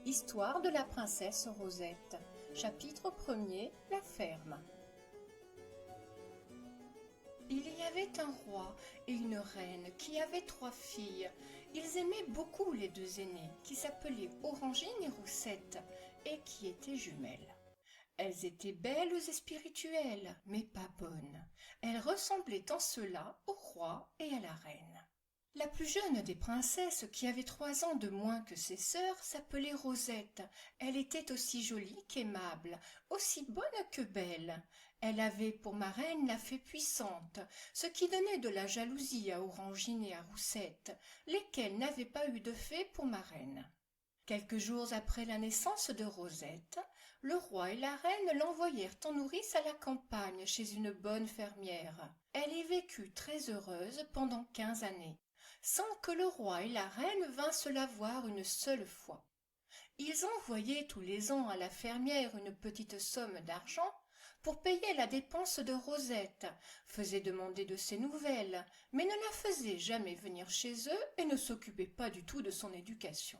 Histoire de la princesse Rosette. Chapitre 1er. La ferme. Il y avait un roi et une reine qui avaient 3 filles. Ils aimaient beaucoup les 2 aînées, qui s'appelaient Orangine et Roussette, et qui étaient jumelles. Elles étaient belles et spirituelles, mais pas bonnes. Elles ressemblaient en cela au roi et à la reine. La plus jeune des princesses, qui avait 3 ans de moins que ses sœurs, s'appelait Rosette. Elle était aussi jolie qu'aimable, aussi bonne que belle. Elle avait pour marraine la fée Puissante, ce qui donnait de la jalousie à Orangine et à Roussette, lesquelles n'avaient pas eu de fée pour marraine. Quelques jours après la naissance de Rosette, le roi et la reine l'envoyèrent en nourrice à la campagne chez une bonne fermière. Elle y vécut très heureuse pendant 15 années, sans que le roi et la reine vinssent la voir une seule fois. Ils envoyaient tous les ans à la fermière une petite somme d'argent pour payer la dépense de Rosette, faisaient demander de ses nouvelles, mais ne la faisaient jamais venir chez eux et ne s'occupaient pas du tout de son éducation.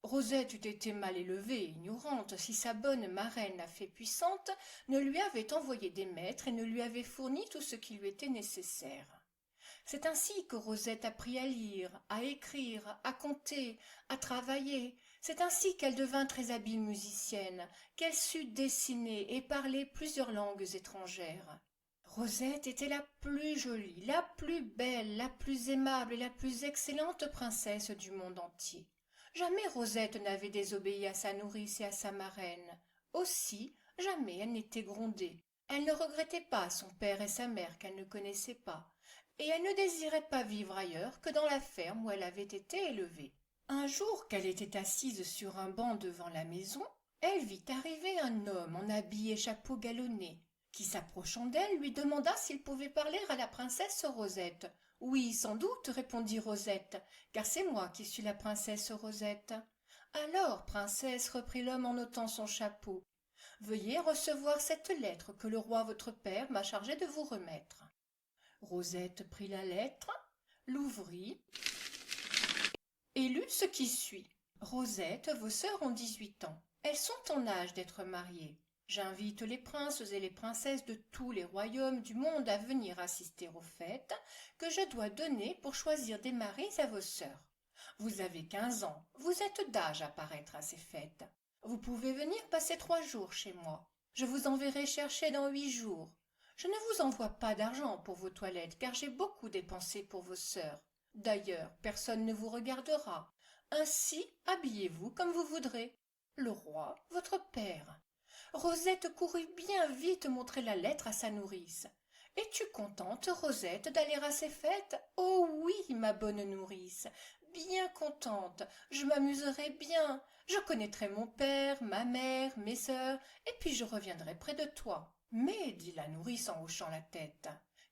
Rosette eût été mal élevée et ignorante si sa bonne marraine, la fée Puissante, ne lui avait envoyé des maîtres et ne lui avait fourni tout ce qui lui était nécessaire. C'est ainsi que Rosette apprit à lire, à écrire, à compter, à travailler. C'est ainsi qu'elle devint très habile musicienne, qu'elle sut dessiner et parler plusieurs langues étrangères. Rosette était la plus jolie, la plus belle, la plus aimable et la plus excellente princesse du monde entier. Jamais Rosette n'avait désobéi à sa nourrice et à sa marraine. Aussi, jamais elle n'était grondée. Elle ne regrettait pas son père et sa mère qu'elle ne connaissait pas, et elle ne désirait pas vivre ailleurs que dans la ferme où elle avait été élevée. Un jour qu'elle était assise sur un banc devant la maison, elle vit arriver un homme en habit et chapeau galonné, qui, s'approchant d'elle, lui demanda s'il pouvait parler à la princesse Rosette. « Oui, sans doute, répondit Rosette, car c'est moi qui suis la princesse Rosette. »« Alors, princesse, reprit l'homme en ôtant son chapeau, veuillez recevoir cette lettre que le roi votre père m'a chargé de vous remettre. » Rosette prit la lettre, l'ouvrit et lut ce qui suit. « Rosette, vos sœurs ont 18 ans. Elles sont en âge d'être mariées. J'invite les princes et les princesses de tous les royaumes du monde à venir assister aux fêtes que je dois donner pour choisir des maris à vos sœurs. Vous avez 15 ans, vous êtes d'âge à paraître à ces fêtes. Vous pouvez venir passer 3 jours chez moi. Je vous enverrai chercher dans 8 jours. Je ne vous envoie pas d'argent pour vos toilettes, car j'ai beaucoup dépensé pour vos sœurs. D'ailleurs, personne ne vous regardera. Ainsi, habillez-vous comme vous voudrez. Le roi, votre père. » Rosette courut bien vite montrer la lettre à sa nourrice. « Es-tu contente, Rosette, d'aller à ces fêtes ? » ?»« Oh oui, ma bonne nourrice, bien contente, je m'amuserai bien, je connaîtrai mon père, ma mère, mes sœurs, et puis je reviendrai près de toi. »« Mais, dit la nourrice en hochant la tête,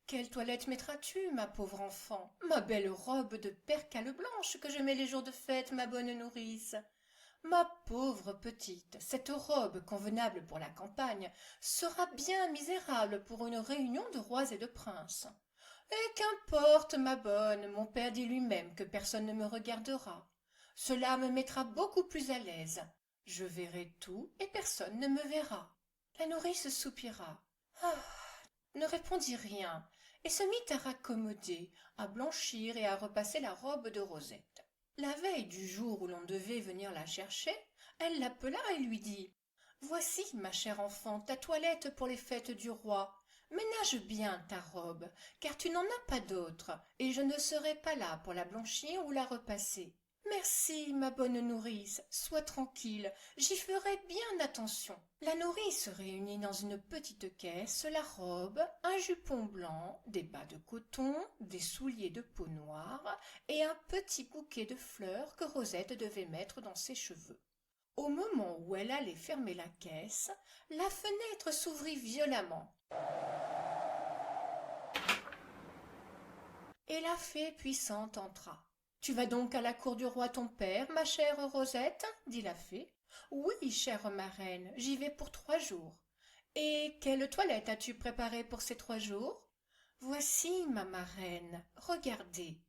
quelle toilette mettras-tu, ma pauvre enfant ? » ?»« Ma belle robe de percale blanche que je mets les jours de fête, ma bonne nourrice. » »« Ma pauvre petite, cette robe convenable pour la campagne sera bien misérable pour une réunion de rois et de princes. »« Et qu'importe, ma bonne, mon père dit lui-même que personne ne me regardera. Cela me mettra beaucoup plus à l'aise. Je verrai tout et personne ne me verra. » La nourrice soupira, ne répondit rien, et se mit à raccommoder, à blanchir et à repasser la robe de Rosette. La veille du jour où l'on devait venir la chercher, elle l'appela et lui dit « Voici, ma chère enfant, ta toilette pour les fêtes du roi. Ménage bien ta robe, car tu n'en as pas d'autre, et je ne serai pas là pour la blanchir ou la repasser. » « Merci, ma bonne nourrice, sois tranquille, j'y ferai bien attention. » La nourrice réunit dans une petite caisse la robe, un jupon blanc, des bas de coton, des souliers de peau noire et un petit bouquet de fleurs que Rosette devait mettre dans ses cheveux. Au moment où elle allait fermer la caisse, la fenêtre s'ouvrit violemment. Et la fée Puissante entra. « Tu vas donc à la cour du roi ton père, ma chère Rosette ?» dit la fée. « Oui, chère marraine, j'y vais pour 3 jours. »« Et quelle toilette as-tu préparée pour ces 3 jours ?»« Voici, ma marraine, regardez. »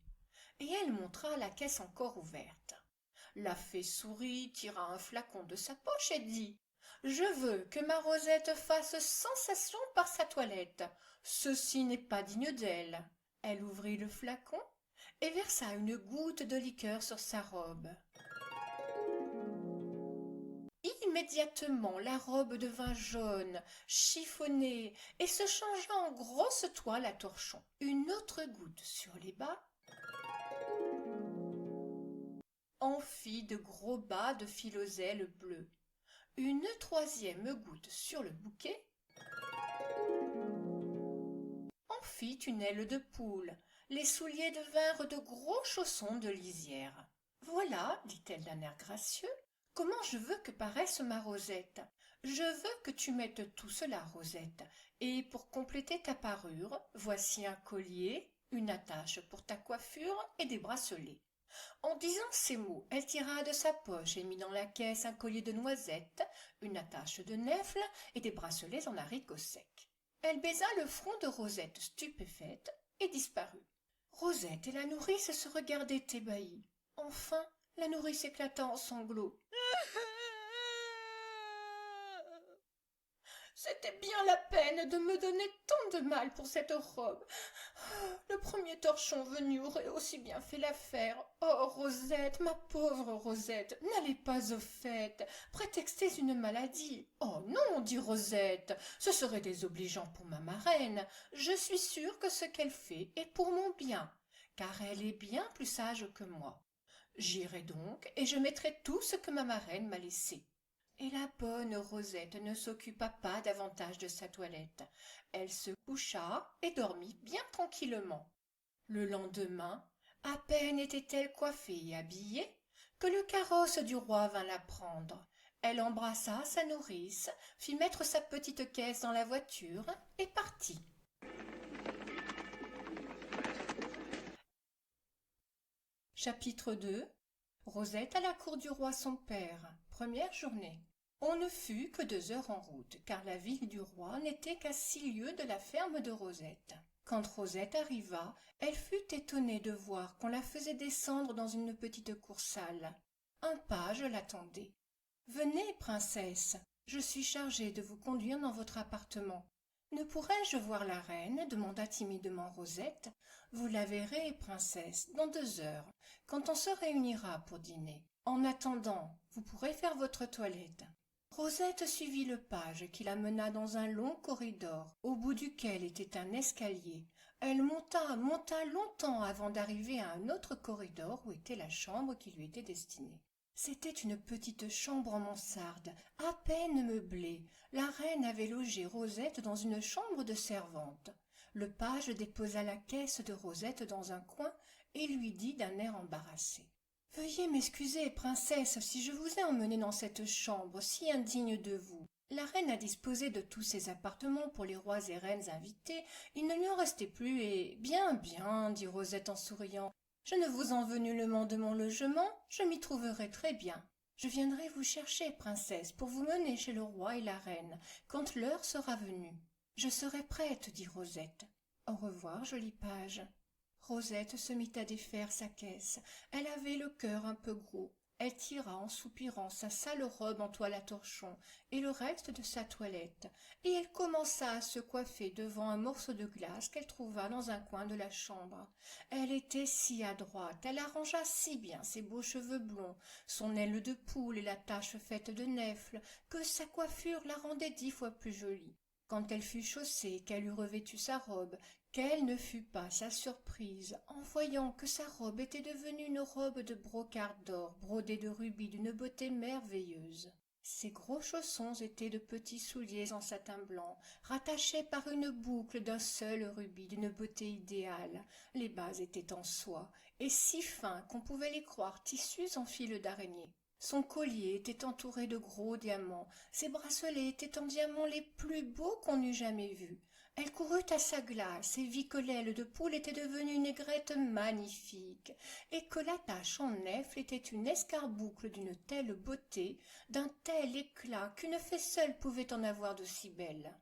Et elle montra la caisse encore ouverte. La fée sourit, tira un flacon de sa poche et dit: Je veux que ma Rosette fasse sensation par sa toilette. Ceci n'est pas digne d'elle. Elle ouvrit le flacon et versa une goutte de liqueur sur sa robe. Immédiatement, la robe devint jaune, chiffonnée, et se changea en grosse toile à torchons. Une autre goutte sur les bas en fit de gros bas de filoselle bleu. Une troisième goutte sur le bouquet en fit une aile de poule. Les souliers devinrent de gros chaussons de lisière. Voilà, dit-elle d'un air gracieux, comment je veux que paraisse ma Rosette. Je veux que tu mettes tout cela, Rosette, et pour compléter ta parure, voici un collier, une attache pour ta coiffure et des bracelets. En disant ces mots, elle tira de sa poche et mit dans la caisse un collier de noisettes, une attache de nèfles et des bracelets en haricots secs. Elle baisa le front de Rosette stupéfaite et disparut. Rosette et la nourrice se regardaient ébahies. Enfin, la nourrice éclata en sanglots. C'était bien la peine de me donner tant de mal pour cette robe. Le premier torchon venu aurait aussi bien fait l'affaire. Oh, Rosette, ma pauvre Rosette, n'allez pas aux fêtes, prétextez une maladie. Oh non, dit Rosette, ce serait désobligeant pour ma marraine. Je suis sûre que ce qu'elle fait est pour mon bien, car elle est bien plus sage que moi. J'irai donc, et je mettrai tout ce que ma marraine m'a laissé. Et la bonne Rosette ne s'occupa pas davantage de sa toilette. Elle se coucha et dormit bien tranquillement. Le lendemain, à peine était-elle coiffée et habillée que le carrosse du roi vint la prendre. Elle embrassa sa nourrice, fit mettre sa petite caisse dans la voiture et partit. Chapitre 2. Rosette à la cour du roi son père. Première journée. On ne fut que 2 heures en route, car la ville du roi n'était qu'à 6 lieues de la ferme de Rosette. Quand Rosette arriva, elle fut étonnée de voir qu'on la faisait descendre dans une petite cour-salle. Un page l'attendait. « Venez, princesse, je suis chargé de vous conduire dans votre appartement. »« Ne pourrais-je voir la reine ?» demanda timidement Rosette. « Vous la verrez, princesse, dans 2 heures, quand on se réunira pour dîner. En attendant, vous pourrez faire votre toilette. » Rosette suivit le page qui la mena dans un long corridor, au bout duquel était un escalier. Elle monta longtemps avant d'arriver à un autre corridor où était la chambre qui lui était destinée. C'était une petite chambre en mansarde, à peine meublée. La reine avait logé Rosette dans une chambre de servante. Le page déposa la caisse de Rosette dans un coin et lui dit d'un air embarrassé: « Veuillez m'excuser, princesse, si je vous ai emmenée dans cette chambre si indigne de vous. La reine a disposé de tous ses appartements pour les rois et reines invités. Il ne lui en restait plus et... »« Bien, bien, dit Rosette en souriant. Je ne vous en veux nullement de mon logement, je m'y trouverai très bien. Je viendrai vous chercher, princesse, pour vous mener chez le roi et la reine, quand l'heure sera venue. Je serai prête, dit Rosette. Au revoir, joli page. Rosette se mit à défaire sa caisse. Elle avait le cœur un peu gros. Elle tira en soupirant sa sale robe en toile à torchons et le reste de sa toilette, et elle commença à se coiffer devant un morceau de glace qu'elle trouva dans un coin de la chambre. Elle était si adroite, elle arrangea si bien ses beaux cheveux blonds, son aile de poule et la tache faite de nèfles, que sa coiffure la rendait 10 fois plus jolie. Quand elle fut chaussée, qu'elle eut revêtu sa robe, quelle ne fut pas sa surprise en voyant que sa robe était devenue une robe de brocart d'or brodée de rubis d'une beauté merveilleuse. Ses gros chaussons étaient de petits souliers en satin blanc, rattachés par une boucle d'un seul rubis d'une beauté idéale. Les bas étaient en soie, et si fins qu'on pouvait les croire tissus en fil d'araignée. Son collier était entouré de gros diamants, ses bracelets étaient en diamants les plus beaux qu'on eût jamais vus. Elle courut à sa glace et vit que l'aile de poule était devenue une aigrette magnifique, et que la tache en nèfles était une escarboucle d'une telle beauté, d'un tel éclat qu'une fée seule pouvait en avoir d'aussi belle.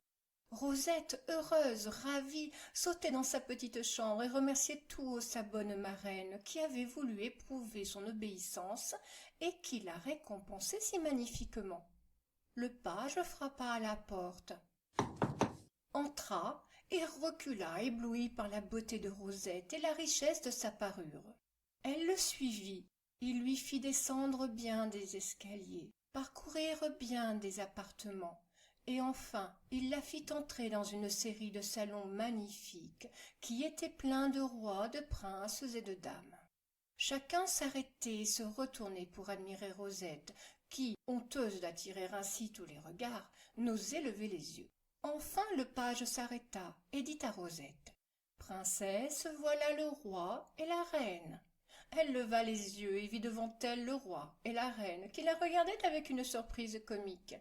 Rosette, heureuse, ravie, sautait dans sa petite chambre et remerciait tout haut sa bonne marraine qui avait voulu éprouver son obéissance et qui la récompensait si magnifiquement. Le page frappa à la porte, entra et recula, ébloui par la beauté de Rosette et la richesse de sa parure. Elle le suivit. Il lui fit descendre bien des escaliers, parcourir bien des appartements, et enfin il la fit entrer dans une série de salons magnifiques qui étaient pleins de rois, de princes et de dames. Chacun s'arrêtait et se retournait pour admirer Rosette, qui, honteuse d'attirer ainsi tous les regards, n'osait lever les yeux. Enfin le page s'arrêta et dit à Rosette: Princesse, voilà le roi et la reine. Elle leva les yeux et vit devant elle le roi et la reine qui la regardaient avec une surprise comique.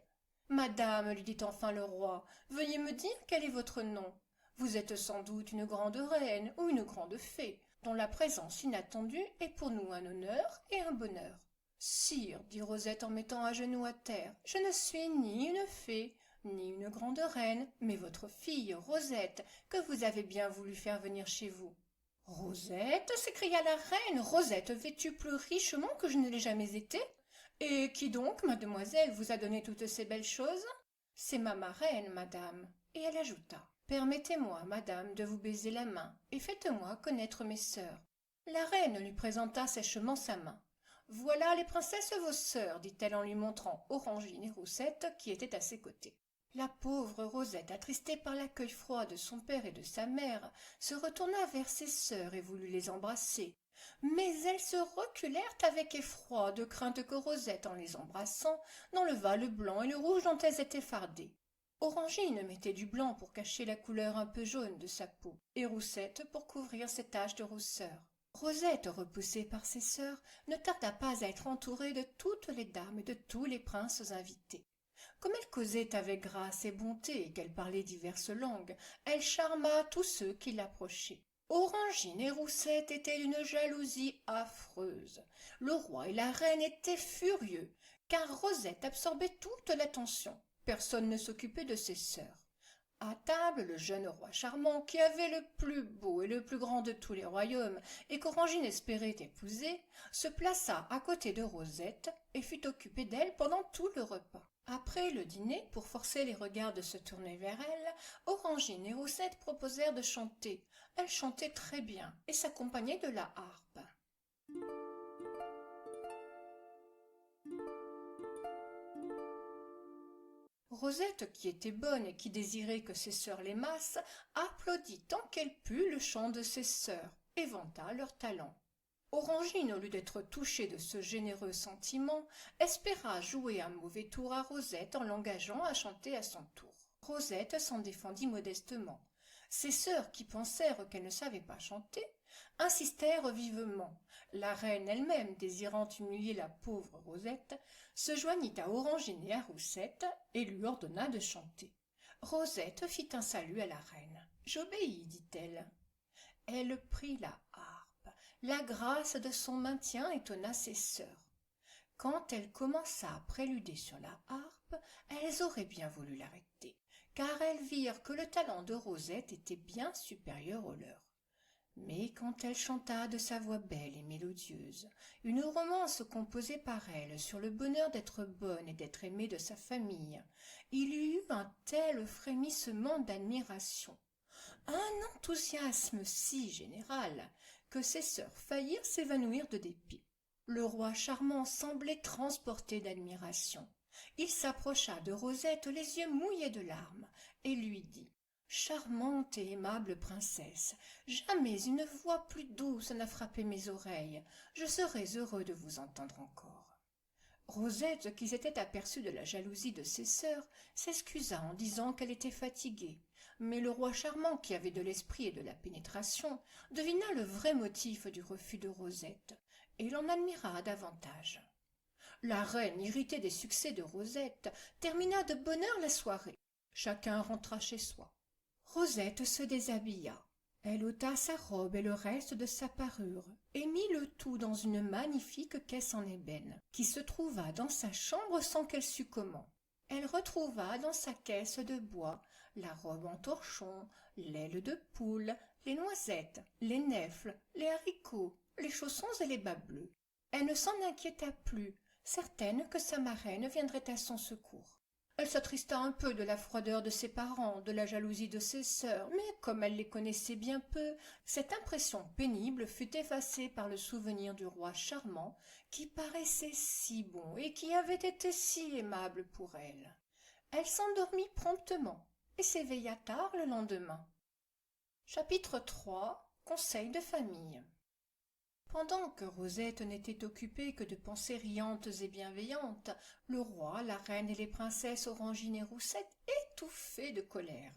Madame, lui dit enfin le roi, veuillez me dire quel est votre nom. Vous êtes sans doute une grande reine ou une grande fée, dont la présence inattendue est pour nous un honneur et un bonheur. Sire, dit Rosette en mettant à genoux à terre, je ne suis ni une fée, ni une grande reine, mais votre fille, Rosette, que vous avez bien voulu faire venir chez vous. Rosette, s'écria la reine, Rosette vêtue plus richement que je ne l'ai jamais été. Et qui donc, mademoiselle, vous a donné toutes ces belles choses? C'est ma marraine, madame. Et elle ajouta: Permettez-moi, madame, de vous baiser la main, et faites-moi connaître mes sœurs. La reine lui présenta sèchement sa main. Voilà les princesses vos sœurs, dit-elle en lui montrant Orangine et Roussette qui étaient à ses côtés. La pauvre Rosette, attristée par l'accueil froid de son père et de sa mère, se retourna vers ses sœurs et voulut les embrasser. Mais elles se reculèrent avec effroi, de crainte que Rosette, en les embrassant, n'enlevât le blanc et le rouge dont elles étaient fardées. Orangine mettait du blanc pour cacher la couleur un peu jaune de sa peau, et Roussette pour couvrir ses taches de rousseur. Rosette, repoussée par ses sœurs, ne tarda pas à être entourée de toutes les dames et de tous les princes invités. Comme elle causait avec grâce et bonté et qu'elle parlait diverses langues, elle charma tous ceux qui l'approchaient. Orangine et Roussette étaient d'une jalousie affreuse. Le roi et la reine étaient furieux, car Rosette absorbait toute l'attention. Personne ne s'occupait de ses sœurs. À table, le jeune roi charmant, qui avait le plus beau et le plus grand de tous les royaumes, et qu'Orangine espérait épouser, se plaça à côté de Rosette et fut occupé d'elle pendant tout le repas. Après le dîner, pour forcer les regards de se tourner vers elle, Orangine et Roussette proposèrent de chanter. Elles chantaient très bien et s'accompagnaient de la harpe. Rosette, qui était bonne et qui désirait que ses sœurs l'aimassent, applaudit tant qu'elle put le chant de ses sœurs et vanta leur talent. Orangine, au lieu d'être touchée de ce généreux sentiment, espéra jouer un mauvais tour à Rosette en l'engageant à chanter à son tour. Rosette s'en défendit modestement. Ses sœurs, qui pensèrent qu'elle ne savait pas chanter, insistèrent vivement. La reine elle-même, désirant humilier la pauvre Rosette, se joignit à Orangine et à Roussette et lui ordonna de chanter. Rosette fit un salut à la reine. « J'obéis, dit-elle. » Elle prit la harpe. La grâce de son maintien étonna ses sœurs. Quand elle commença à préluder sur la harpe, elles auraient bien voulu l'arrêter, car elles virent que le talent de Rosette était bien supérieur au leur. Mais quand elle chanta de sa voix belle et mélodieuse une romance composée par elle sur le bonheur d'être bonne et d'être aimée de sa famille, il y eut un tel frémissement d'admiration, un enthousiasme si général que ses sœurs faillirent s'évanouir de dépit. Le roi charmant semblait transporté d'admiration. Il s'approcha de Rosette les yeux mouillés de larmes et lui dit: « Charmante et aimable princesse, jamais une voix plus douce n'a frappé mes oreilles. Je serais heureux de vous entendre encore. » Rosette, qui s'était aperçue de la jalousie de ses sœurs, s'excusa en disant qu'elle était fatiguée. Mais le roi charmant, qui avait de l'esprit et de la pénétration, devina le vrai motif du refus de Rosette, et l'en admira davantage. La reine, irritée des succès de Rosette, termina de bonne heure la soirée. Chacun rentra chez soi. Rosette se déshabilla. Elle ôta sa robe et le reste de sa parure, et mit le tout dans une magnifique caisse en ébène, qui se trouva dans sa chambre sans qu'elle sût comment. Elle retrouva dans sa caisse de bois la robe en torchon, l'aile de poule, les noisettes, les nèfles, les haricots, les chaussons et les bas bleus. Elle ne s'en inquiéta plus, certaine que sa marraine viendrait à son secours. Elle s'attrista un peu de la froideur de ses parents, de la jalousie de ses sœurs, mais comme elle les connaissait bien peu, cette impression pénible fut effacée par le souvenir du roi charmant, qui paraissait si bon et qui avait été si aimable pour elle. Elle s'endormit promptement et s'éveilla tard le lendemain. Chapitre 3. Conseil de famille. Pendant que Rosette n'était occupée que de pensées riantes et bienveillantes, le roi, la reine et les princesses Orangine et Roussette étouffaient de colère.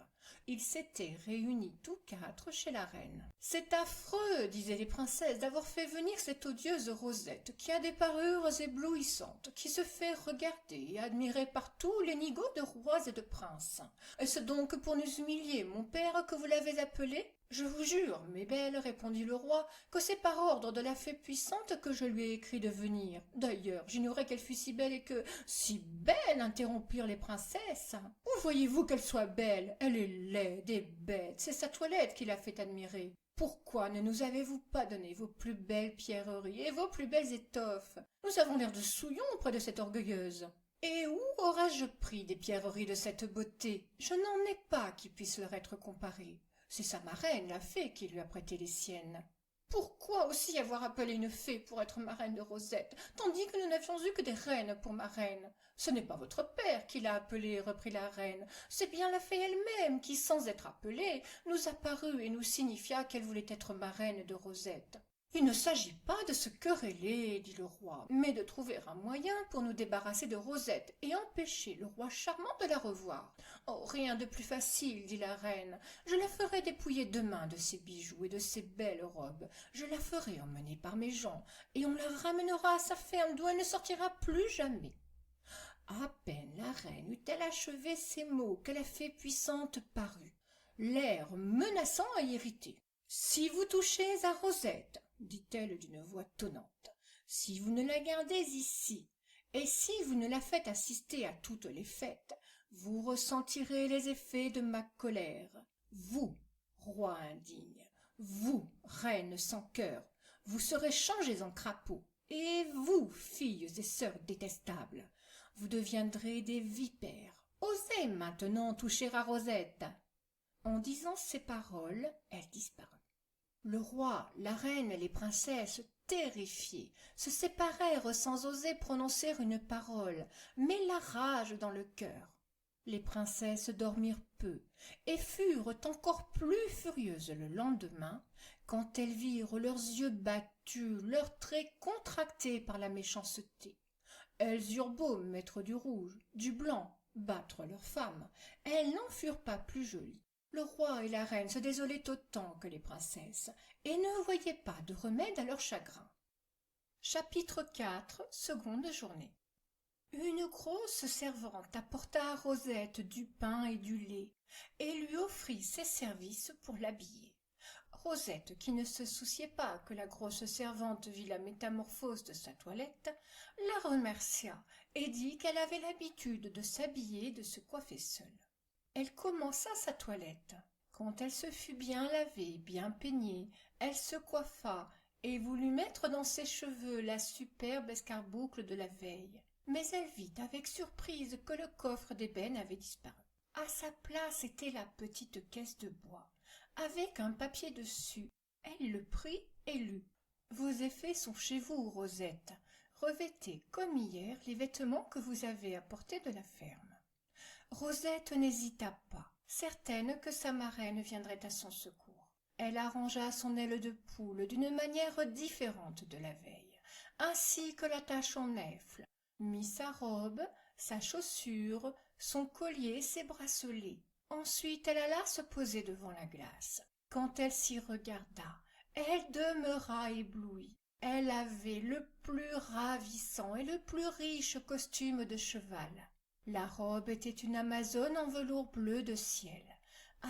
Ils s'étaient réunis tous quatre chez la reine. « C'est affreux, disaient les princesses, d'avoir fait venir cette odieuse Rosette, qui a des parures éblouissantes, qui se fait regarder et admirer par tous les nigauds de rois et de princes. Est-ce donc pour nous humilier, mon père, que vous l'avez appelée ? Je vous jure, mes belles, répondit le roi, que c'est par ordre de la fée puissante que je lui ai écrit de venir. D'ailleurs, j'ignorais qu'elle fût si belle et que... Si belle, interrompirent les princesses. Où voyez-vous qu'elle soit belle? Elle est laide et bête, c'est sa toilette qui l'a fait admirer. Pourquoi ne nous avez-vous pas donné vos plus belles pierreries et vos plus belles étoffes? Nous avons l'air de souillons auprès de cette orgueilleuse. Et où aurais-je pris des pierreries de cette beauté? Je n'en ai pas qui puissent leur être comparées. C'est sa marraine, la fée, qui lui a prêté les siennes. Pourquoi aussi avoir appelé une fée pour être marraine de Rosette, tandis que nous n'avions eu que des reines pour marraine? Ce n'est pas votre père qui l'a appelée, reprit la reine, c'est bien la fée elle-même qui, sans être appelée, nous apparut et nous signifia qu'elle voulait être marraine de Rosette. Il ne s'agit pas de se quereller, dit le roi, mais de trouver un moyen pour nous débarrasser de Rosette et empêcher le roi charmant de la revoir. Oh, rien de plus facile, dit la reine. Je la ferai dépouiller demain de ses bijoux et de ses belles robes. Je la ferai emmener par mes gens, et on la ramènera à sa ferme d'où elle ne sortira plus jamais. À peine la reine eut-elle achevé ces mots que la fée puissante parut, l'air menaçant et irrité. Si vous touchez à Rosette, dit-elle d'une voix tonnante, si vous ne la gardez ici, et si vous ne la faites assister à toutes les fêtes, vous ressentirez les effets de ma colère. Vous, roi indigne, vous, reine sans cœur, vous serez changés en crapauds, et vous, filles et sœurs détestables, vous deviendrez des vipères. Osez maintenant toucher à Rosette. En disant ces paroles, elle disparut. Le roi, la reine et les princesses, terrifiées, se séparèrent sans oser prononcer une parole, mais la rage dans le cœur. Les princesses dormirent peu et furent encore plus furieuses le lendemain quand elles virent leurs yeux battus, leurs traits contractés par la méchanceté. Elles eurent beau mettre du rouge, du blanc, battre leurs femmes, elles n'en furent pas plus jolies. Le roi et la reine se désolaient autant que les princesses et ne voyaient pas de remède à leur chagrin. Chapitre 4. Seconde journée. Une grosse servante apporta à Rosette du pain et du lait et lui offrit ses services pour l'habiller. Rosette, qui ne se souciait pas que la grosse servante vît la métamorphose de sa toilette, la remercia et dit qu'elle avait l'habitude de s'habiller et de se coiffer seule. Elle commença sa toilette. Quand elle se fut bien lavée, bien peignée, elle se coiffa et voulut mettre dans ses cheveux la superbe escarboucle de la veille. Mais elle vit avec surprise que le coffre d'ébène avait disparu. À sa place était la petite caisse de bois, avec un papier dessus. Elle le prit et lut. « Vos effets sont chez vous, Rosette. Revêtez, comme hier, les vêtements que vous avez apportés de la ferme. » Rosette n'hésita pas, certaine que sa marraine viendrait à son secours. Elle arrangea son aile de poule d'une manière différente de la veille, ainsi que la tache en nèfles, mit sa robe, sa chaussure, son collier, ses bracelets. Ensuite elle alla se poser devant la glace. Quand elle s'y regarda, elle demeura éblouie. Elle avait le plus ravissant et le plus riche costume de cheval. La robe était une amazone en velours bleu de ciel,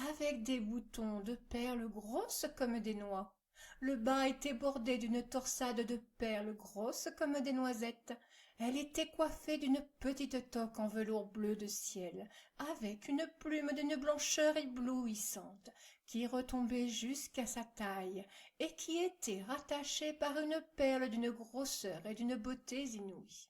avec des boutons de perles grosses comme des noix. Le bas était bordé d'une torsade de perles grosses comme des noisettes. Elle était coiffée d'une petite toque en velours bleu de ciel, avec une plume d'une blancheur éblouissante, qui retombait jusqu'à sa taille, et qui était rattachée par une perle d'une grosseur et d'une beauté inouïes.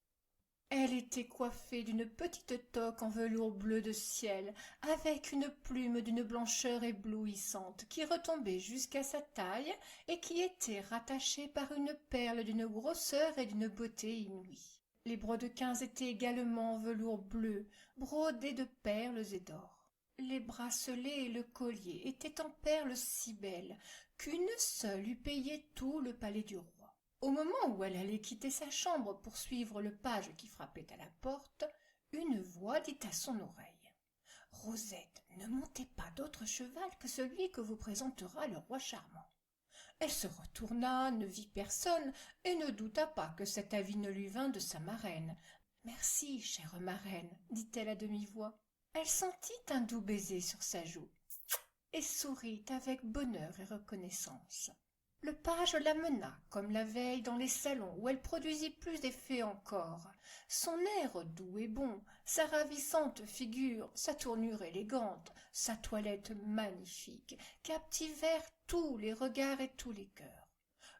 Elle était coiffée d'une petite toque en velours bleu de ciel, avec une plume d'une blancheur éblouissante qui retombait jusqu'à sa taille et qui était rattachée par une perle d'une grosseur et d'une beauté inouïe. Les brodequins étaient également en velours bleu, brodés de perles et d'or. Les bracelets et le collier étaient en perles si belles qu'une seule eût payé tout le palais du roi. Au moment où elle allait quitter sa chambre pour suivre le page qui frappait à la porte, une voix dit à son oreille: « Rosette, ne montez pas d'autre cheval que celui que vous présentera le roi charmant. » Elle se retourna, ne vit personne, et ne douta pas que cet avis ne lui vînt de sa marraine. « Merci, chère marraine, dit-elle à demi-voix. Elle sentit un doux baiser sur sa joue, et sourit avec bonheur et reconnaissance. Le page l'amena, comme la veille, dans les salons, où elle produisit plus d'effet encore. Son air doux et bon, sa ravissante figure, sa tournure élégante, sa toilette magnifique, captivèrent tous les regards et tous les cœurs.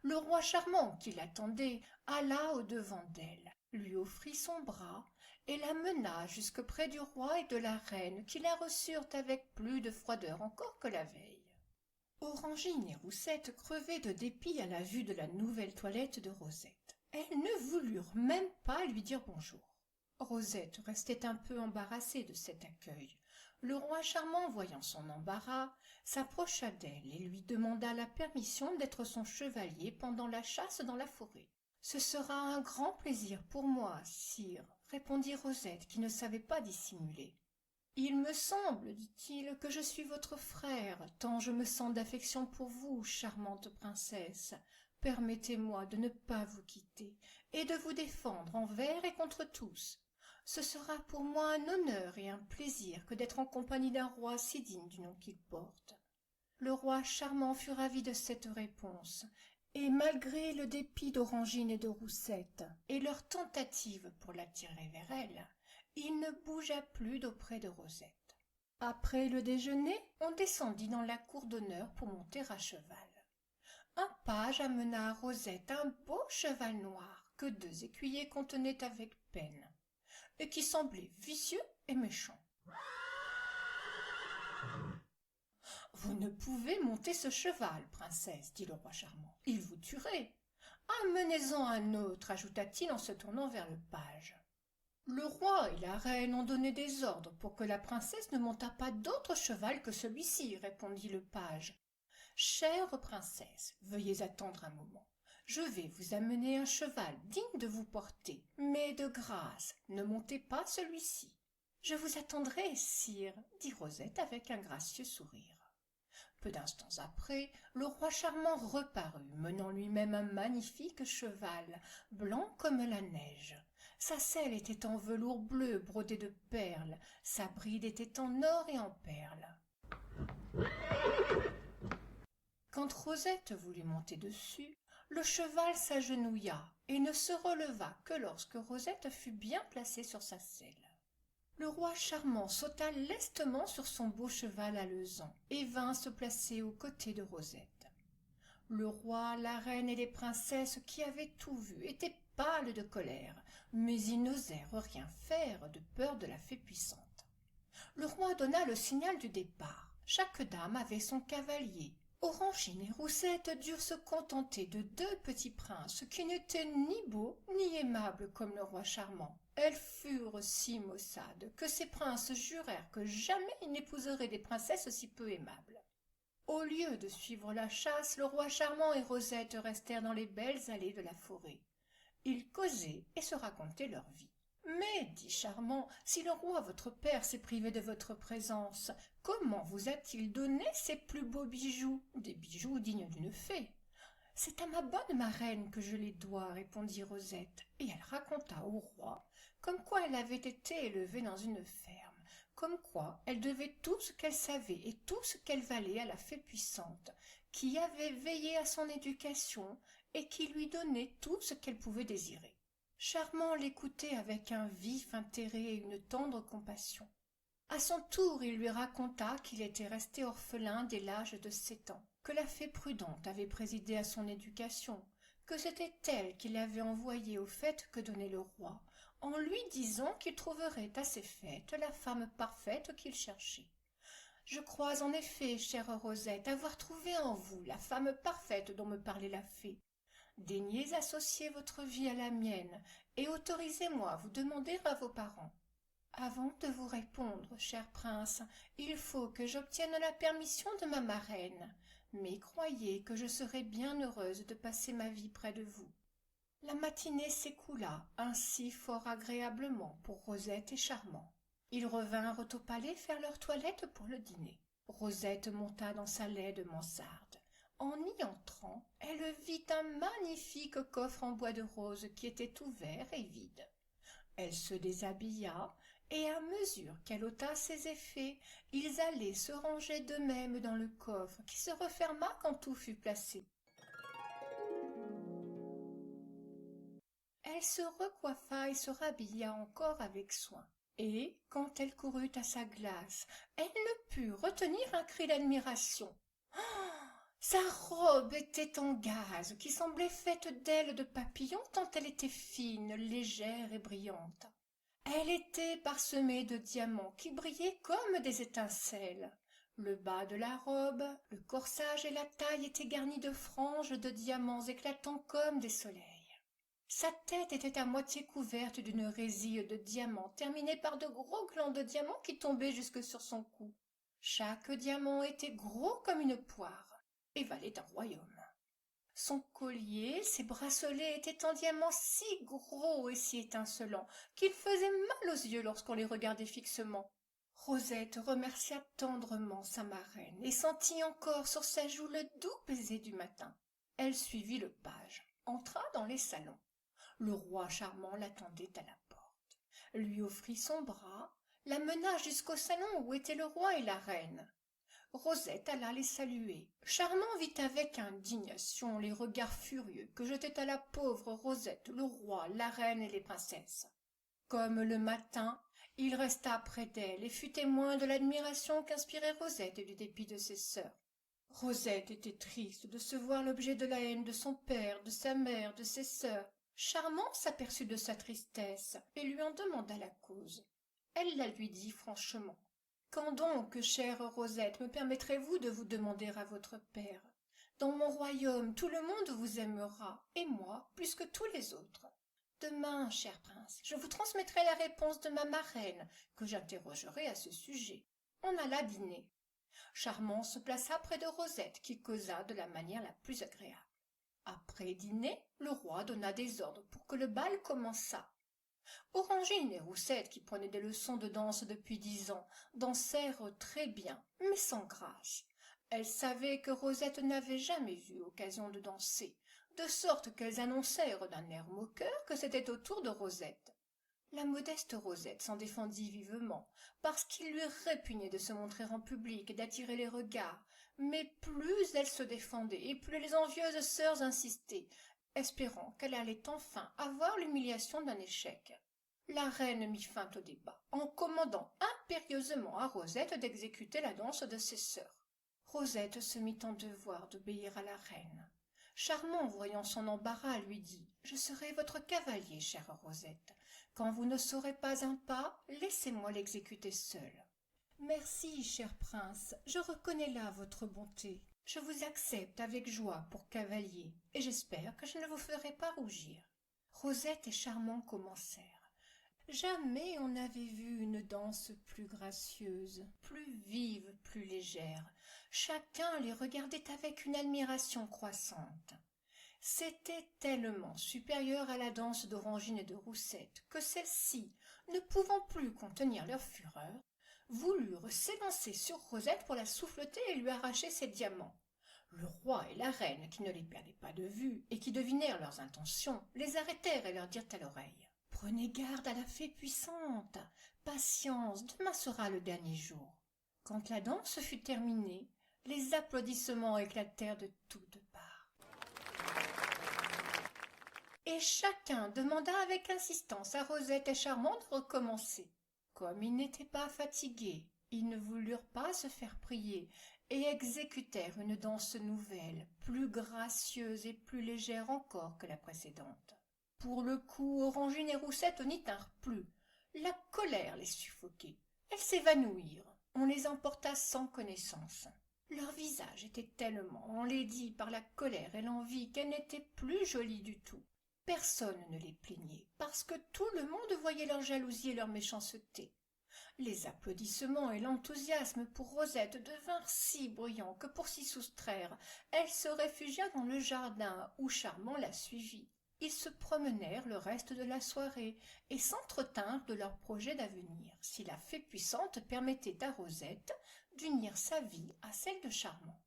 Le roi charmant, qui l'attendait, alla au-devant d'elle, lui offrit son bras, et la mena jusque près du roi et de la reine, qui la reçurent avec plus de froideur encore que la veille. Orangine et Roussette crevaient de dépit à la vue de la nouvelle toilette de Rosette. Elles ne voulurent même pas lui dire bonjour. Rosette restait un peu embarrassée de cet accueil. Le roi charmant, voyant son embarras, s'approcha d'elle et lui demanda la permission d'être son chevalier pendant la chasse dans la forêt. « Ce sera un grand plaisir pour moi, sire, » répondit Rosette, qui ne savait pas dissimuler. « Il me semble, dit-il, que je suis votre frère, tant je me sens d'affection pour vous, charmante princesse. Permettez-moi de ne pas vous quitter, et de vous défendre envers et contre tous. Ce sera pour moi un honneur et un plaisir que d'être en compagnie d'un roi si digne du nom qu'il porte. » Le roi charmant fut ravi de cette réponse, et malgré le dépit d'Orangine et de Roussette, et leurs tentatives pour l'attirer vers elle, il ne bougea plus d'auprès de Rosette. Après le déjeuner, on descendit dans la cour d'honneur pour monter à cheval. Un page amena à Rosette un beau cheval noir que 2 écuyers contenaient avec peine, et qui semblait vicieux et méchant. « Vous ne pouvez monter ce cheval, princesse, dit le roi charmant. Il vous tuerait. Amenez-en un autre, ajouta-t-il en se tournant vers le page. Le roi et la reine ont donné des ordres pour que la princesse ne montât pas d'autre cheval que celui-ci, répondit le page. Chère princesse, veuillez attendre un moment. Je vais vous amener un cheval digne de vous porter, mais de grâce, ne montez pas celui-ci. Je vous attendrai, sire, dit Rosette avec un gracieux sourire. Peu d'instants après, le roi charmant reparut, menant lui-même un magnifique cheval, blanc comme la neige. Sa selle était en velours bleu brodé de perles, sa bride était en or et en perles. Quand Rosette voulut monter dessus, le cheval s'agenouilla et ne se releva que lorsque Rosette fut bien placée sur sa selle. Le roi charmant sauta lestement sur son beau cheval alezan et vint se placer aux côtés de Rosette. Le roi, la reine et les princesses qui avaient tout vu étaient pâles de colère, mais ils n'osèrent rien faire de peur de la fée puissante. Le roi donna le signal du départ. Chaque dame avait son cavalier. Orangine et Roussette durent se contenter de 2 petits princes qui n'étaient ni beaux ni aimables comme le roi charmant. Elles furent si maussades que ces princes jurèrent que jamais ils n'épouseraient des princesses si peu aimables. Au lieu de suivre la chasse, le roi charmant et Rosette restèrent dans les belles allées de la forêt. Ils causaient et se racontaient leur vie. « Mais, dit Charmant, si le roi votre père s'est privé de votre présence, comment vous a-t-il donné ces plus beaux bijoux, des bijoux dignes d'une fée ?»« C'est à ma bonne marraine que je les dois, répondit Rosette, et elle raconta au roi comme quoi elle avait été élevée dans une ferme, comme quoi elle devait tout ce qu'elle savait et tout ce qu'elle valait à la fée puissante, qui avait veillé à son éducation et qui lui donnait tout ce qu'elle pouvait désirer. Charmant l'écoutait avec un vif intérêt et une tendre compassion. À son tour, il lui raconta qu'il était resté orphelin dès l'âge de 7 ans, que la fée Prudente avait présidé à son éducation, que c'était elle qui l'avait envoyé aux fêtes que donnait le roi, en lui disant qu'il trouverait à ces fêtes la femme parfaite qu'il cherchait. Je crois en effet, chère Rosette, avoir trouvé en vous la femme parfaite dont me parlait la fée. Daignez associer votre vie à la mienne, et autorisez-moi à vous demander à vos parents. Avant de vous répondre, cher prince, il faut que j'obtienne la permission de ma marraine, mais croyez que je serai bien heureuse de passer ma vie près de vous. La matinée s'écoula ainsi fort agréablement pour Rosette et Charmant. Ils revinrent au palais faire leur toilette pour le dîner. Rosette monta dans sa laide mansarde. En y entrant, elle vit un magnifique coffre en bois de rose qui était ouvert et vide. Elle se déshabilla, et à mesure qu'elle ôta ses effets, ils allaient se ranger d'eux-mêmes dans le coffre, qui se referma quand tout fut placé. Elle se recoiffa et se rhabilla encore avec soin. Et, quand elle courut à sa glace, elle ne put retenir un cri d'admiration. Sa robe était en gaze, qui semblait faite d'ailes de papillon tant elle était fine, légère et brillante. Elle était parsemée de diamants qui brillaient comme des étincelles. Le bas de la robe, le corsage et la taille étaient garnis de franges de diamants éclatants comme des soleils. Sa tête était à moitié couverte d'une résille de diamants terminée par de gros glands de diamants qui tombaient jusque sur son cou. Chaque diamant était gros comme une poire et valait un royaume. Son collier, ses bracelets étaient en diamants si gros et si étincelants qu'ils faisaient mal aux yeux lorsqu'on les regardait fixement. Rosette remercia tendrement sa marraine et sentit encore sur sa joue le doux baiser du matin. Elle suivit le page, entra dans les salons. Le roi charmant l'attendait à la porte, lui offrit son bras, la mena jusqu'au salon où étaient le roi et la reine. Rosette alla les saluer. Charmant vit avec indignation les regards furieux que jetaient à la pauvre Rosette le roi, la reine et les princesses. Comme le matin, il resta près d'elle et fut témoin de l'admiration qu'inspirait Rosette et du dépit de ses sœurs. Rosette était triste de se voir l'objet de la haine de son père, de sa mère, de ses sœurs. Charmant s'aperçut de sa tristesse et lui en demanda la cause. Elle la lui dit franchement. « Quand donc, chère Rosette, me permettrez-vous de vous demander à votre père? Dans mon royaume, tout le monde vous aimera, et moi, plus que tous les autres. Demain, cher prince, je vous transmettrai la réponse de ma marraine, que j'interrogerai à ce sujet. » On alla dîner. Charmant se plaça près de Rosette, qui causa de la manière la plus agréable. Après dîner, le roi donna des ordres pour que le bal commençât. Orangine et Roussette, qui prenaient des leçons de danse depuis 10 ans, dansèrent très bien, mais sans grâce. Elles savaient que Rosette n'avait jamais eu occasion de danser, de sorte qu'elles annoncèrent d'un air moqueur que c'était au tour de Rosette. La modeste Rosette s'en défendit vivement, parce qu'il lui répugnait de se montrer en public et d'attirer les regards, mais plus elle se défendait et plus les envieuses sœurs insistaient, espérant qu'elle allait enfin avoir l'humiliation d'un échec. La reine mit fin au débat, en commandant impérieusement à Rosette d'exécuter la danse de ses sœurs. Rosette se mit en devoir d'obéir à la reine. Charmant, voyant son embarras, lui dit « Je serai votre cavalier, chère Rosette. Quand vous ne saurez pas un pas, laissez-moi l'exécuter seul. » « Merci, cher prince, je reconnais là votre bonté. Je vous accepte avec joie pour cavalier, et j'espère que je ne vous ferai pas rougir. » Rosette et Charmant commencèrent. Jamais on n'avait vu une danse plus gracieuse, plus vive, plus légère. Chacun les regardait avec une admiration croissante. C'était tellement supérieur à la danse d'Orangine et de Roussette que celles-ci, ne pouvant plus contenir leur fureur, voulurent s'élancer sur Rosette pour la souffleter et lui arracher ses diamants. Le roi et la reine, qui ne les perdaient pas de vue et qui devinèrent leurs intentions, les arrêtèrent et leur dirent à l'oreille « Prenez garde à la fée puissante, patience, demain sera le dernier jour. » Quand la danse fut terminée, Les applaudissements éclatèrent de toutes parts. Et chacun demanda avec insistance à Rosette et Charmant de recommencer. Comme ils n'étaient pas fatigués, ils ne voulurent pas se faire prier et exécutèrent une danse nouvelle, plus gracieuse et plus légère encore que la précédente. Pour le coup, Orangine et Roussette n'y tinrent plus. La colère les suffoquait. Elles s'évanouirent. On les emporta sans connaissance. Leur visage était tellement enlaidi par la colère et l'envie qu'elles n'étaient plus jolies du tout. Personne ne les plaignait, parce que tout le monde voyait leur jalousie et leur méchanceté. Les applaudissements et l'enthousiasme pour Rosette devinrent si bruyants que pour s'y soustraire, elle se réfugia dans le jardin où Charmant la suivit. Ils se promenèrent le reste de la soirée et s'entretinrent de leurs projets d'avenir, si la fée puissante permettait à Rosette d'unir sa vie à celle de Charmant.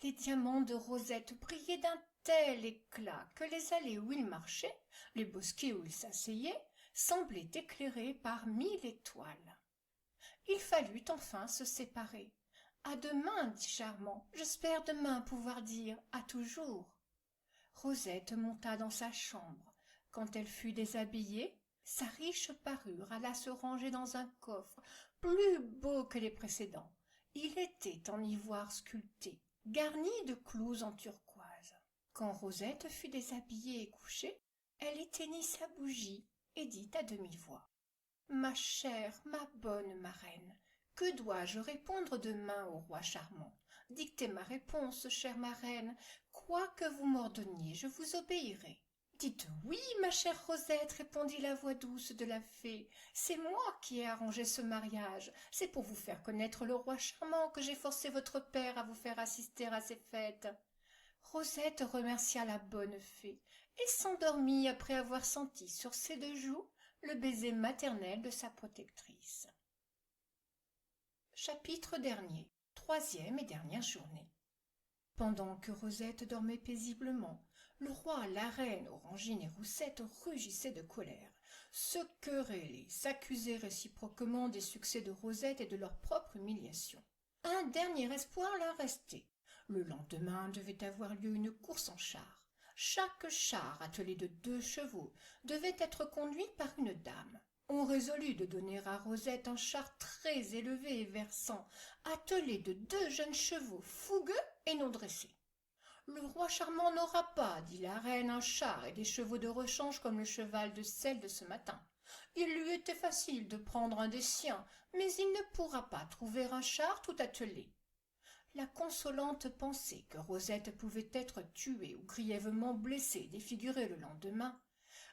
Les diamants de Rosette brillaient d'un tel éclat que les allées où il marchait, les bosquets où il s'asseyait, semblaient éclairés par 1000 étoiles. Il fallut enfin se séparer. « À demain, dit Charmant, j'espère demain pouvoir dire à toujours. » Rosette monta dans sa chambre. Quand elle fut déshabillée, sa riche parure alla se ranger dans un coffre plus beau que les précédents. Il était en ivoire sculpté, garni de clous en turquoise. Quand Rosette fut déshabillée et couchée, elle éteignit sa bougie et dit à demi-voix: « Ma chère, ma bonne marraine, que dois-je répondre demain au roi Charmant? Dictez ma réponse, chère marraine. Quoi que vous m'ordonniez, je vous obéirai. » « Dites oui, ma chère Rosette, répondit la voix douce de la fée. C'est moi qui ai arrangé ce mariage. C'est pour vous faire connaître le roi Charmant que j'ai forcé votre père à vous faire assister à ces fêtes. Rosette remercia la bonne fée et s'endormit après avoir senti sur ses deux joues le baiser maternel de sa protectrice. Chapitre dernier. Troisième et dernière journée. Pendant que Rosette dormait paisiblement, le roi, la reine, Orangine et Roussette rugissaient de colère, se querellaient, s'accusaient réciproquement des succès de Rosette et de leur propre humiliation. Un dernier espoir leur restait. Le lendemain devait avoir lieu une course en char. Chaque char attelé de 2 chevaux devait être conduit par une dame. On résolut de donner à Rosette un char très élevé et versant, attelé de 2 jeunes chevaux fougueux et non dressés. « Le roi Charmant n'aura pas, dit la reine, un char et des chevaux de rechange comme le cheval de selle de ce matin. Il lui était facile de prendre un des siens, mais il ne pourra pas trouver un char tout attelé. » La consolante pensée que Rosette pouvait être tuée ou grièvement blessée, défigurée le lendemain,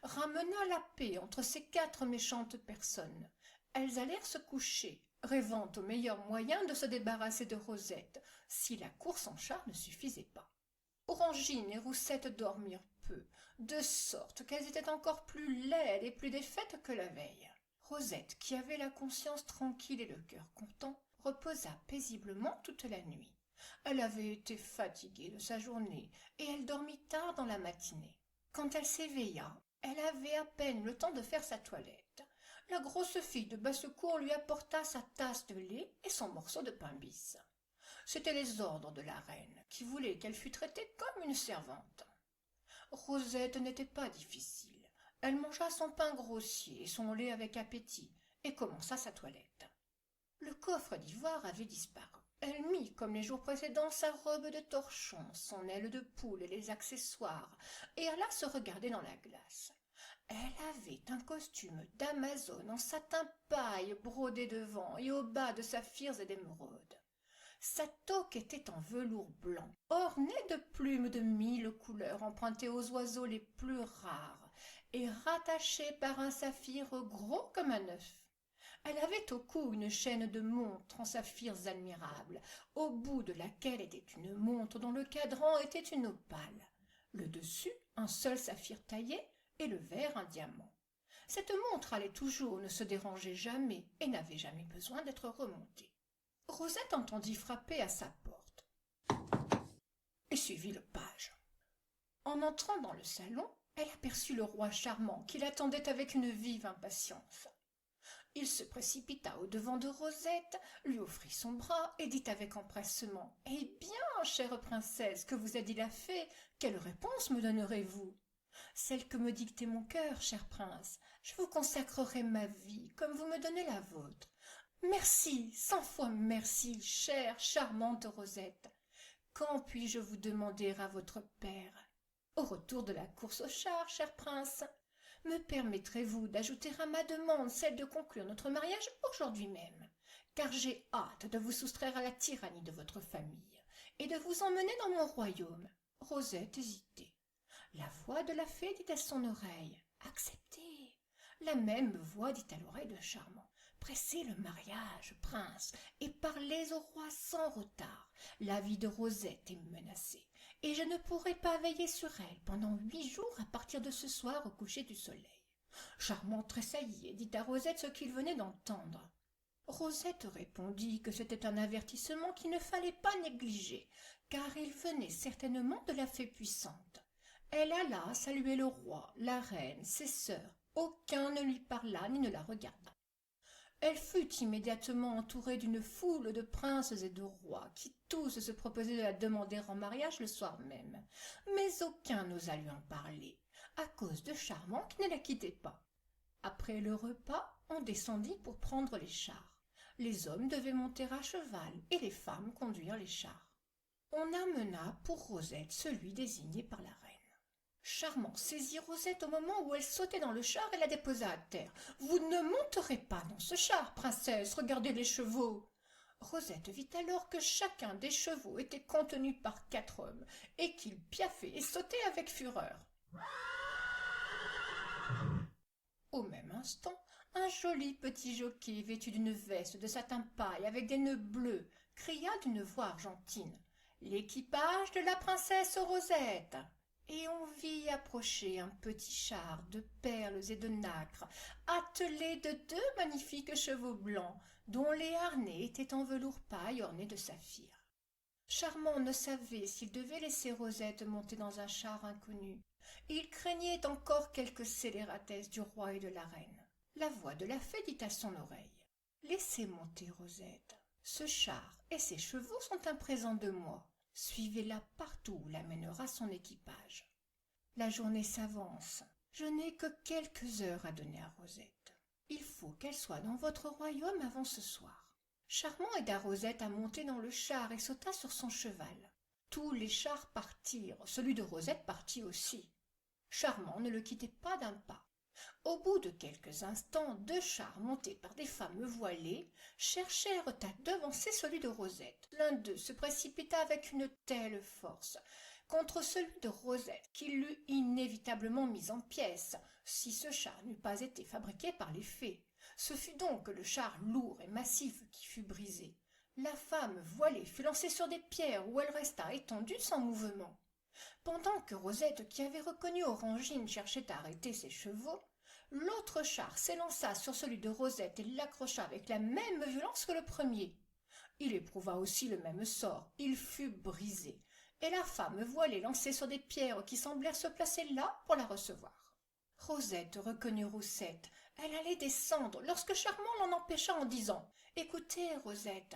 ramena la paix entre ces 4 méchantes personnes. Elles allèrent se coucher, rêvant au meilleur moyen de se débarrasser de Rosette, si la course en char ne suffisait pas. Orangine et Roussette dormirent peu, de sorte qu'elles étaient encore plus laides et plus défaites que la veille. Rosette, qui avait la conscience tranquille et le cœur content, reposa paisiblement toute la nuit. Elle avait été fatiguée de sa journée et elle dormit tard dans la matinée. Quand elle s'éveilla, elle avait à peine le temps de faire sa toilette. La grosse fille de basse-cour lui apporta sa tasse de lait et son morceau de pain bis. C'étaient les ordres de la reine, qui voulait qu'elle fût traitée comme une servante. Rosette n'était pas difficile. Elle mangea son pain grossier et son lait avec appétit, et commença sa toilette. Le coffre d'ivoire avait disparu. Elle mit, comme les jours précédents, sa robe de torchon, son aile de poule et les accessoires, et alla se regarder dans la glace. Elle avait un costume d'Amazone en satin paille brodé devant et au bas de saphirs et d'émeraudes. Sa toque était en velours blanc, ornée de plumes de 1000 couleurs empruntées aux oiseaux les plus rares et rattachée par un saphir gros comme un œuf. Elle avait au cou une chaîne de montre en saphirs admirables, au bout de laquelle était une montre dont le cadran était une opale. Le dessus, un seul saphir taillé, et le verre un diamant. Cette montre allait toujours, ne se dérangeait jamais et n'avait jamais besoin d'être remontée. Rosette entendit frapper à sa porte et suivit le page. En entrant dans le salon, elle aperçut le roi Charmant qui l'attendait avec une vive impatience. Il se précipita au-devant de Rosette, lui offrit son bras et dit avec empressement: « Eh bien, chère princesse, que vous a dit la fée? Quelle réponse me donnerez-vous » ? « Celle que me dictait mon cœur, cher prince. Je vous consacrerai ma vie, comme vous me donnez la vôtre. » « Merci, 100 fois merci, chère, charmante Rosette. Quand puis-je vous demander à votre père? Au retour de la course au char, cher prince. Me permettrez-vous d'ajouter à ma demande celle de conclure notre mariage aujourd'hui même, car j'ai hâte de vous soustraire à la tyrannie de votre famille et de vous emmener dans mon royaume. » Rosette hésitait. La voix de la fée dit à son oreille: « Acceptez. » La même voix dit à l'oreille de Charmant: « Pressez le mariage, prince, et parlez au roi sans retard. La vie de Rosette est menacée, et je ne pourrai pas veiller sur elle pendant 8 jours à partir de ce soir au coucher du soleil. » Charmant tressaillit et dit à Rosette ce qu'il venait d'entendre. Rosette répondit que c'était un avertissement qu'il ne fallait pas négliger, car il venait certainement de la fée puissante. Elle alla saluer le roi, la reine, ses sœurs. Aucun ne lui parla ni ne la regarda. Elle fut immédiatement entourée d'une foule de princes et de rois, qui tous se proposaient de la demander en mariage le soir même. Mais aucun n'osa lui en parler, à cause de Charmant qui ne la quittait pas. Après le repas, on descendit pour prendre les chars. Les hommes devaient monter à cheval et les femmes conduire les chars. On amena pour Rosette celui désigné par la reine. Charmant saisit Rosette au moment où elle sautait dans le char et la déposa à terre. « Vous ne monterez pas dans ce char, princesse, regardez les chevaux !» Rosette vit alors que chacun des chevaux était contenu par 4 hommes, et qu'ils piaffaient et sautaient avec fureur. Au même instant, un joli petit jockey vêtu d'une veste de satin paille avec des nœuds bleus cria d'une voix argentine: « L'équipage de la princesse Rosette !» Et on vit approcher un petit char de perles et de nacre, attelé de 2 magnifiques chevaux blancs, dont les harnais étaient en velours paille orné de saphirs. Charmant ne savait s'il devait laisser Rosette monter dans un char inconnu. Il craignait encore quelque scélératesse du roi et de la reine. La voix de la fée dit à son oreille: « Laissez monter Rosette. Ce char et ses chevaux sont un présent de moi. Suivez-la partout où l'amènera son équipage. La journée s'avance. Je n'ai que quelques heures à donner à Rosette. Il faut qu'elle soit dans votre royaume avant ce soir. » Charmant aida Rosette à monter dans le char et sauta sur son cheval. Tous les chars partirent, celui de Rosette partit aussi. Charmant ne le quittait pas d'un pas. Au bout de quelques instants, 2 chars montés par des femmes voilées cherchèrent à devancer celui de Rosette. L'un d'eux se précipita avec une telle force contre celui de Rosette qu'il l'eût inévitablement mis en pièces, si ce char n'eût pas été fabriqué par les fées. Ce fut donc le char lourd et massif qui fut brisé. La femme voilée fut lancée sur des pierres où elle resta étendue sans mouvement. Pendant que Rosette, qui avait reconnu Orangine, cherchait à arrêter ses chevaux, l'autre char s'élança sur celui de Rosette et l'accrocha avec la même violence que le premier. Il éprouva aussi le même sort, il fut brisé, et la femme voilée lancée sur des pierres qui semblèrent se placer là pour la recevoir. Rosette reconnut Roussette. Elle allait descendre lorsque Charmant l'en empêcha en disant: « Écoutez, Rosette. »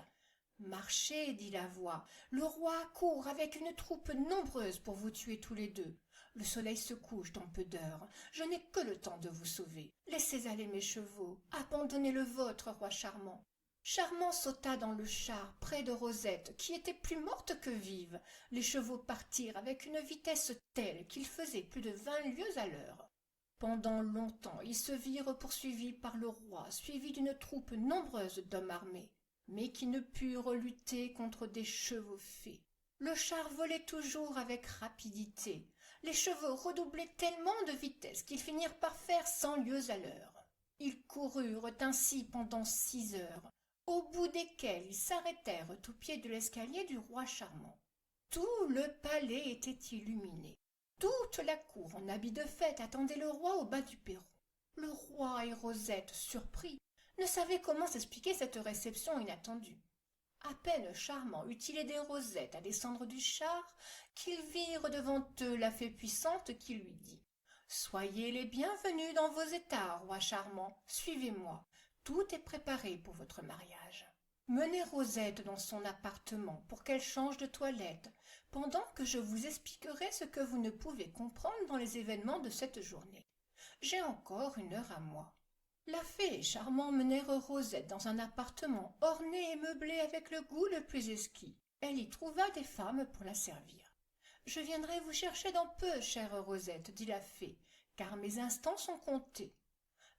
« Marchez, dit la voix, le roi court avec une troupe nombreuse pour vous tuer tous les 2. Le soleil se couche dans peu d'heures. Je n'ai que le temps de vous sauver. Laissez aller mes chevaux. Abandonnez le vôtre, roi Charmant. » Charmant sauta dans le char près de Rosette, qui était plus morte que vive. Les chevaux partirent avec une vitesse telle qu'ils faisaient plus de 20 lieues à l'heure. Pendant longtemps, ils se virent poursuivis par le roi, suivis d'une troupe nombreuse d'hommes armés, mais qui ne purent lutter contre des chevaux fées. Le char volait toujours avec rapidité. Les chevaux redoublaient tellement de vitesse qu'ils finirent par faire 100 lieues à l'heure. Ils coururent ainsi pendant 6 heures, au bout desquelles ils s'arrêtèrent au pied de l'escalier du roi Charmant. Tout le palais était illuminé. Toute la cour en habit de fête attendait le roi au bas du perron. Le roi et Rosette, surpris, ne savaient comment s'expliquer cette réception inattendue. À peine Charmant eut-il aidé Rosette à descendre du char qu'ils virent devant eux la fée puissante qui lui dit: « Soyez les bienvenus dans vos états, roi Charmant, suivez-moi. Tout est préparé pour votre mariage. Menez Rosette dans son appartement pour qu'elle change de toilette, pendant que je vous expliquerai ce que vous ne pouvez comprendre dans les événements de cette journée. J'ai encore 1 heure à moi. » La fée et Charmant menèrent Rosette dans un appartement orné et meublé avec le goût le plus exquis. Elle y trouva des femmes pour la servir. « Je viendrai vous chercher dans peu, chère Rosette, dit la fée, car mes instants sont comptés. »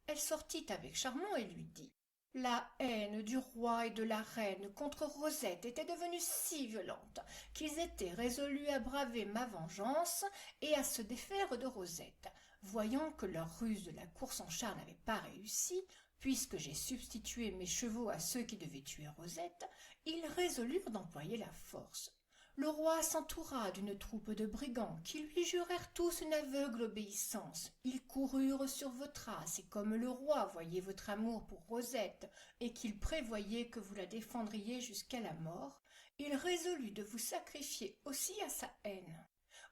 Elle sortit avec Charmant et lui dit: « La haine du roi et de la reine contre Rosette était devenue si violente qu'ils étaient résolus à braver ma vengeance et à se défaire de Rosette. Voyant que leur ruse de la course en char n'avait pas réussi, puisque j'ai substitué mes chevaux à ceux qui devaient tuer Rosette, ils résolurent d'employer la force. Le roi s'entoura d'une troupe de brigands qui lui jurèrent tous une aveugle obéissance. Ils coururent sur vos traces, et comme le roi voyait votre amour pour Rosette et qu'il prévoyait que vous la défendriez jusqu'à la mort, il résolut de vous sacrifier aussi à sa haine.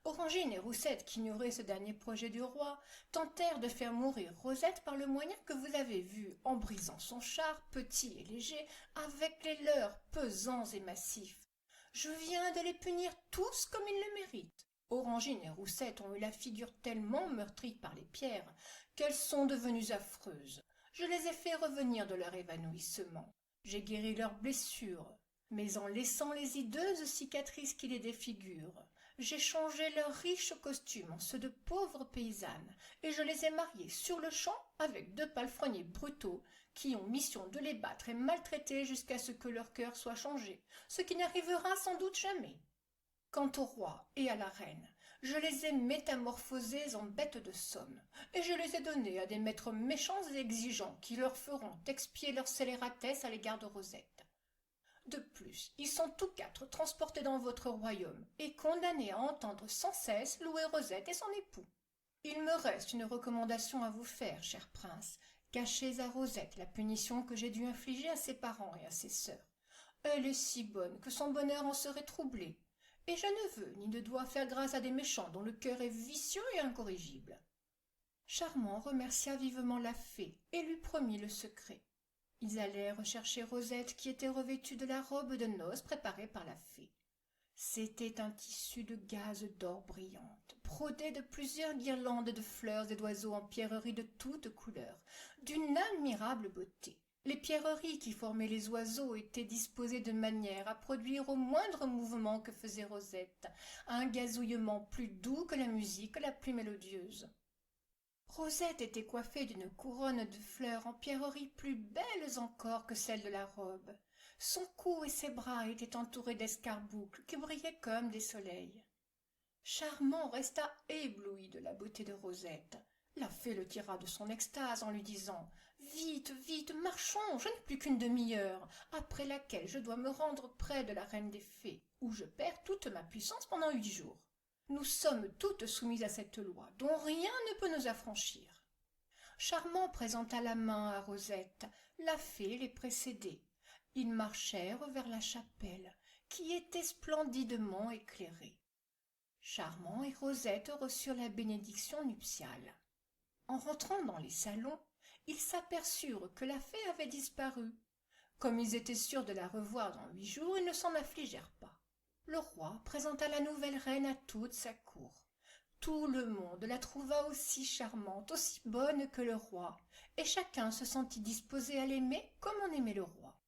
Orangine et Roussette, qui ignoraient ce dernier projet du roi, tentèrent de faire mourir Rosette par le moyen que vous avez vu, en brisant son char, petit et léger, avec les leurs, pesants et massifs. Je viens de les punir tous comme ils le méritent. Orangine et Roussette ont eu la figure tellement meurtrie par les pierres qu'elles sont devenues affreuses. Je les ai fait revenir de leur évanouissement. J'ai guéri leurs blessures, mais en laissant les hideuses cicatrices qui les défigurent. J'ai changé leurs riches costumes en ceux de pauvres paysannes, et je les ai mariées sur-le-champ avec 2 palefreniers brutaux qui ont mission de les battre et maltraiter jusqu'à ce que leur cœur soit changé, ce qui n'arrivera sans doute jamais. Quant au roi et à la reine, je les ai métamorphosés en bêtes de somme, et je les ai donnés à des maîtres méchants et exigeants qui leur feront expier leur scélératesse à l'égard de Rosette. De plus, ils sont tous 4 transportés dans votre royaume et condamnés à entendre sans cesse louer Rosette et son époux. Il me reste une recommandation à vous faire, cher prince. Cachez à Rosette la punition que j'ai dû infliger à ses parents et à ses sœurs. Elle est si bonne que son bonheur en serait troublé, et je ne veux ni ne dois faire grâce à des méchants dont le cœur est vicieux et incorrigible. » Charmant remercia vivement la fée et lui promit le secret. Ils allèrent chercher Rosette qui était revêtue de la robe de noces préparée par la fée. C'était un tissu de gaze d'or brillante, brodé de plusieurs guirlandes de fleurs et d'oiseaux en pierreries de toutes couleurs, d'une admirable beauté. Les pierreries qui formaient les oiseaux étaient disposées de manière à produire au moindre mouvement que faisait Rosette un gazouillement plus doux que la musique la plus mélodieuse. Rosette était coiffée d'une couronne de fleurs en pierreries plus belles encore que celles de la robe. Son cou et ses bras étaient entourés d'escarboucles qui brillaient comme des soleils. Charmant resta ébloui de la beauté de Rosette. La fée le tira de son extase en lui disant « Vite, vite, marchons, je n'ai plus qu'une demi-heure, après laquelle je dois me rendre près de la reine des fées, où je perds toute ma puissance pendant 8 jours. Nous sommes toutes soumises à cette loi, dont rien ne peut nous affranchir. » Charmant présenta la main à Rosette, la fée les précédait. Ils marchèrent vers la chapelle, qui était splendidement éclairée. Charmant et Rosette reçurent la bénédiction nuptiale. En rentrant dans les salons, ils s'aperçurent que la fée avait disparu. Comme ils étaient sûrs de la revoir dans 8 jours, ils ne s'en affligèrent pas. Le roi présenta la nouvelle reine à toute sa cour. Tout le monde la trouva aussi charmante, aussi bonne que le roi, et chacun se sentit disposé à l'aimer comme on aimait le roi.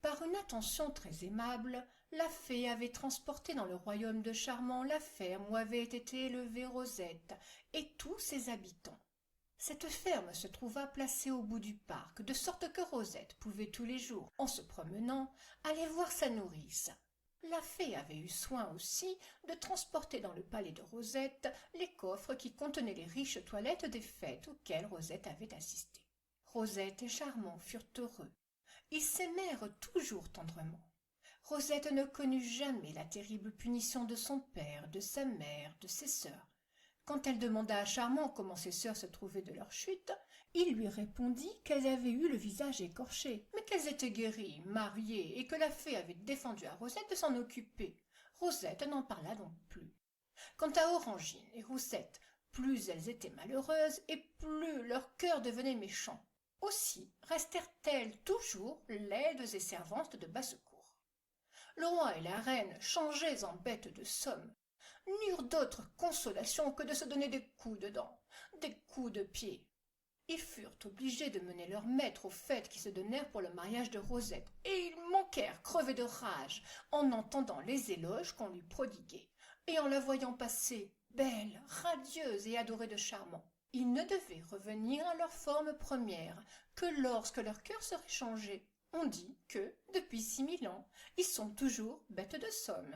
Par une attention très aimable, la fée avait transporté dans le royaume de Charmant la ferme où avait été élevée Rosette et tous ses habitants. Cette ferme se trouva placée au bout du parc, de sorte que Rosette pouvait tous les jours, en se promenant, aller voir sa nourrice. La fée avait eu soin aussi de transporter dans le palais de Rosette les coffres qui contenaient les riches toilettes des fêtes auxquelles Rosette avait assisté. Rosette et Charmant furent heureux. Ils s'aimèrent toujours tendrement. Rosette ne connut jamais la terrible punition de son père, de sa mère, de ses sœurs. Quand elle demanda à Charmant comment ses sœurs se trouvaient de leur chute, il lui répondit qu'elles avaient eu le visage écorché, mais qu'elles étaient guéries, mariées, et que la fée avait défendu à Rosette de s'en occuper. Rosette n'en parla donc plus. Quant à Orangine et Roussette, plus elles étaient malheureuses, et plus leur cœur devenait méchant. Aussi restèrent-elles toujours laides et servantes de basse-cour. Le roi et la reine, changés en bêtes de somme, n'eurent d'autre consolation que de se donner des coups de dents, des coups de pied. Ils furent obligés de mener leur maître aux fêtes qui se donnèrent pour le mariage de Rosette, et ils manquèrent crever de rage en entendant les éloges qu'on lui prodiguait, et en la voyant passer, belle, radieuse et adorée de Charmant. Ils ne devaient revenir à leur forme première que lorsque leur cœur serait changé. On dit que, depuis 6000 ans, ils sont toujours bêtes de somme.